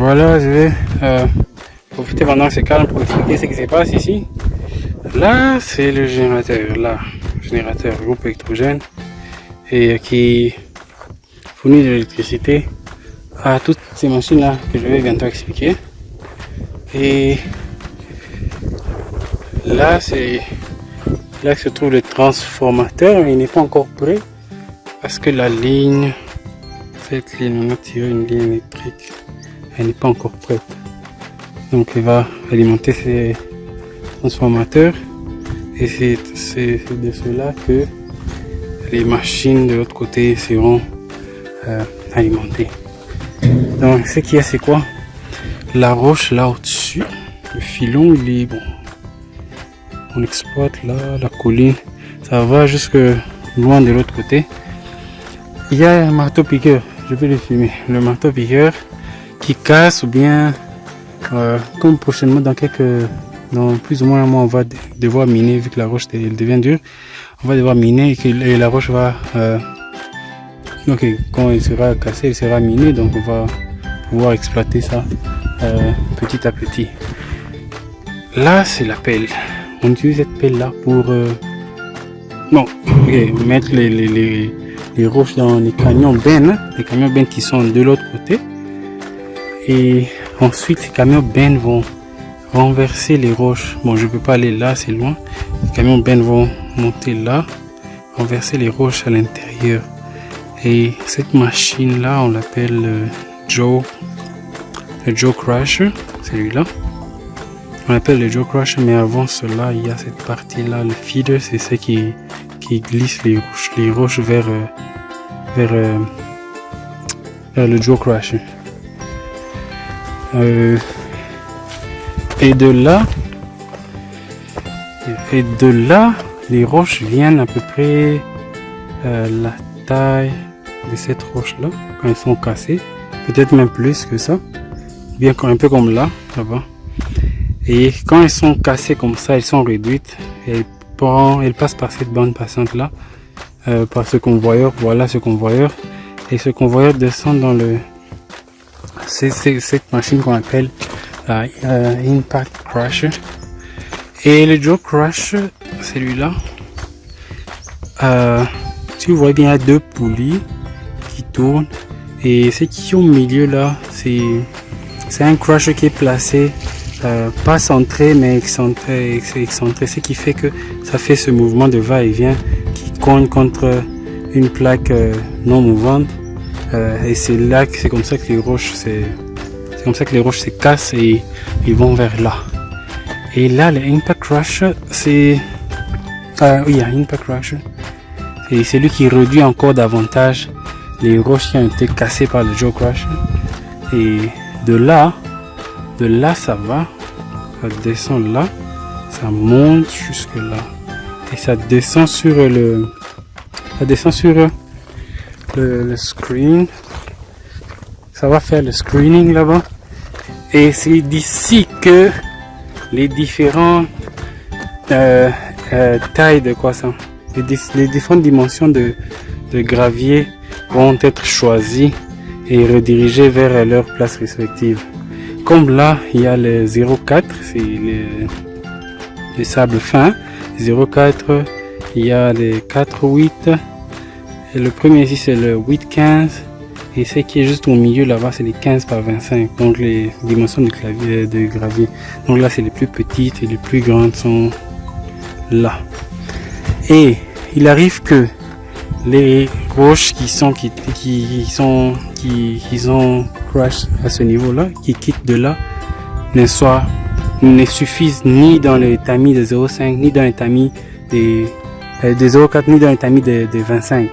Voilà, je vais profiter pendant que c'est calme pour expliquer ce qui se passe ici. Là, c'est le générateur, là, générateur groupe électrogène et qui fournit de l'électricité à toutes ces machines là que je vais bientôt expliquer. Et là, c'est là que se trouve le transformateur, mais il n'est pas encore prêt parce que la ligne, cette ligne, on a tiré une ligne électrique, elle n'est pas encore prête. Donc il va alimenter ces transformateurs et c'est de cela que les machines de l'autre côté seront alimentées. Donc ce qu'il y a, c'est quoi? La roche là au-dessus, le filon, il est bon. On exploite là la colline, ça va jusque loin de l'autre côté. Il y a un marteau piqueur, je vais le filmer, le marteau piqueur qui casse ou bien comme prochainement dans plus ou moins un mois on va devoir miner vu que la roche elle devient dure, on va devoir miner et la roche va donc quand elle sera cassée elle sera minée, donc on va pouvoir exploiter ça petit à petit. Là c'est la pelle, on utilise cette pelle là pour mettre les roches dans les camions bennes, les camions bennes qui sont de l'autre côté. Et ensuite, les camions bennes vont renverser les roches. Bon, je peux pas aller là, c'est loin. Les camions bennes vont monter là, renverser les roches à l'intérieur. Et cette machine là, on l'appelle le Joe Crusher, celui-là. On l'appelle le Joe Crusher, mais avant cela, il y a cette partie là, le feeder, c'est ce qui glisse les roches vers le Joe Crusher. Et de là, les roches viennent à peu près la taille de cette roche là quand elles sont cassées, peut-être même plus que ça, bien un peu comme là-bas. Et quand elles sont cassées comme ça, elles sont réduites. Elles passent par cette bande passante là, par ce convoyeur. Voilà ce convoyeur. Et ce convoyeur descend dans c'est cette machine qu'on appelle Impact Crusher. Et le Joe Crusher, celui-là, si vous voyez bien, il y a deux poulies qui tournent. Et ce qui est au milieu là, c'est un crusher qui est placé pas centré mais excentré, ce qui fait que ça fait ce mouvement de va-et-vient qui cogne contre une plaque non mouvante. Et c'est comme ça que les roches se cassent et ils vont vers là. Et là, le Impact Crusher, c'est Impact Crusher. Et c'est lui qui réduit encore davantage les roches qui ont été cassées par le Joe Crusher. Et de là, ça va, ça descend là, ça monte jusque là. Et ça descend sur le screen, ça va faire le screening là-bas, et c'est d'ici que les différentes tailles de croissant, les différentes dimensions de gravier vont être choisies et redirigées vers leurs places respectives. Comme là, il y a le 0,4, c'est les sables fins, 0,4, il y a les 4,8. Et le premier ici c'est le 8-15 et ce qui est juste au milieu là-bas c'est les 15 par 25, donc les dimensions de gravier. Donc là c'est les plus petites et les plus grandes sont là. Et il arrive que les roches qui ont crash à ce niveau-là, qui quittent de là, ne suffisent ni dans les tamis de 0,5 ni dans les tamis de 0,4 ni dans les tamis de 25.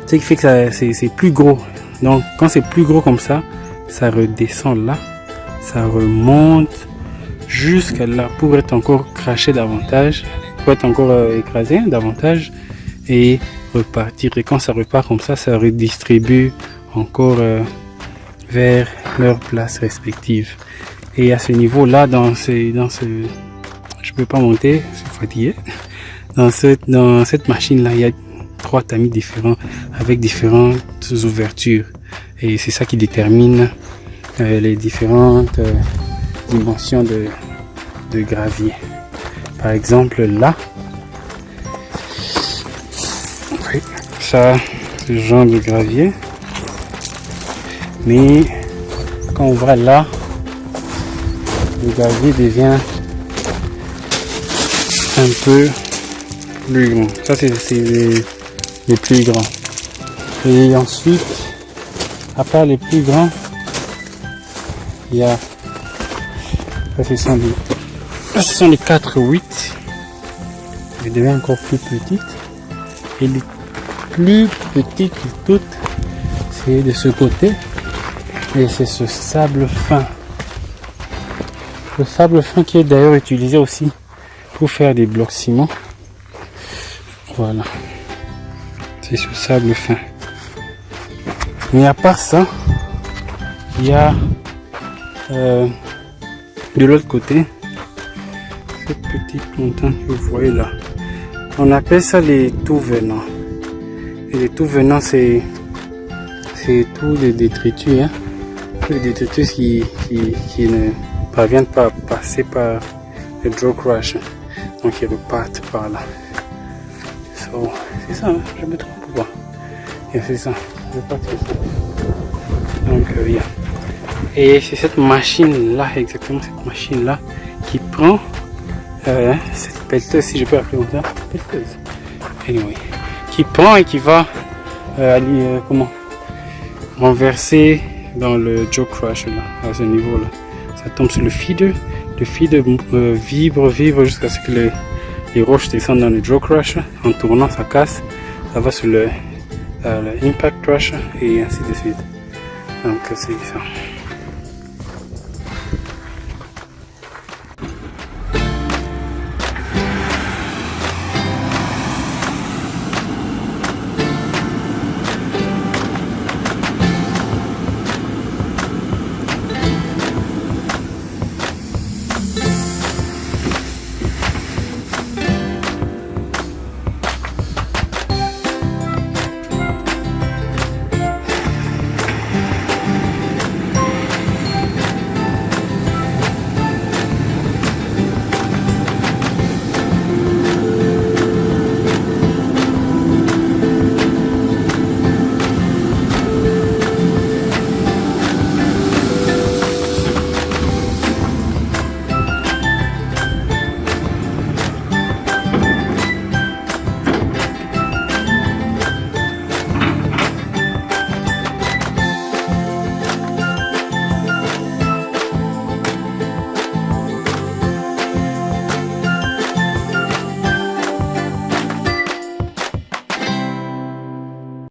Ce qui fait que c'est plus gros. Donc quand c'est plus gros comme ça, ça redescend là, ça remonte jusqu'à là pour être encore craché davantage, pour être encore écrasé davantage et repartir. Et quand ça repart comme ça, ça redistribue encore vers leurs places respectives. Et à ce niveau là, je peux pas monter, je suis fatigué. Dans cette machine là, il y a 3 tamis différents avec différentes ouvertures et c'est ça qui détermine les différentes dimensions de gravier. Par exemple là, oui, ça c'est le genre de gravier, mais quand on voit là, le gravier devient un peu plus grand. Ça c'est les plus grands. Et ensuite, à part les plus grands, il y a, ça ce sont les 4-8. Elles deviennent encore plus petites. Et les plus petites de toutes, c'est de ce côté. Et c'est ce sable fin. Le sable fin qui est d'ailleurs utilisé aussi pour faire des blocs ciment. Voilà. C'est ce sable fin. Mais à part ça, il y a de l'autre côté cette petite montagne que vous voyez là. On appelle ça les tout venants. Et les tout venants, c'est tous les détritus, hein? Tous les détritus qui ne parviennent pas à passer par le jaw crush. Donc ils repartent par là. So, c'est ça, hein? Je me trompe ou pas? Yeah, c'est ça. Donc yeah. Et c'est cette machine là, exactement cette machine là, qui prend cette pelleteuse, si je peux appeler comme ça, pelleteuse. Anyway, qui prend et qui va aller renverser dans le jaw crush là, à ce niveau là. Ça tombe sur le feeder. Le feeder vibre jusqu'à ce que les roches descendent dans le jaw crush. En tournant, ça casse. Ça va sur le impact crush et ainsi de suite. Donc c'est ça.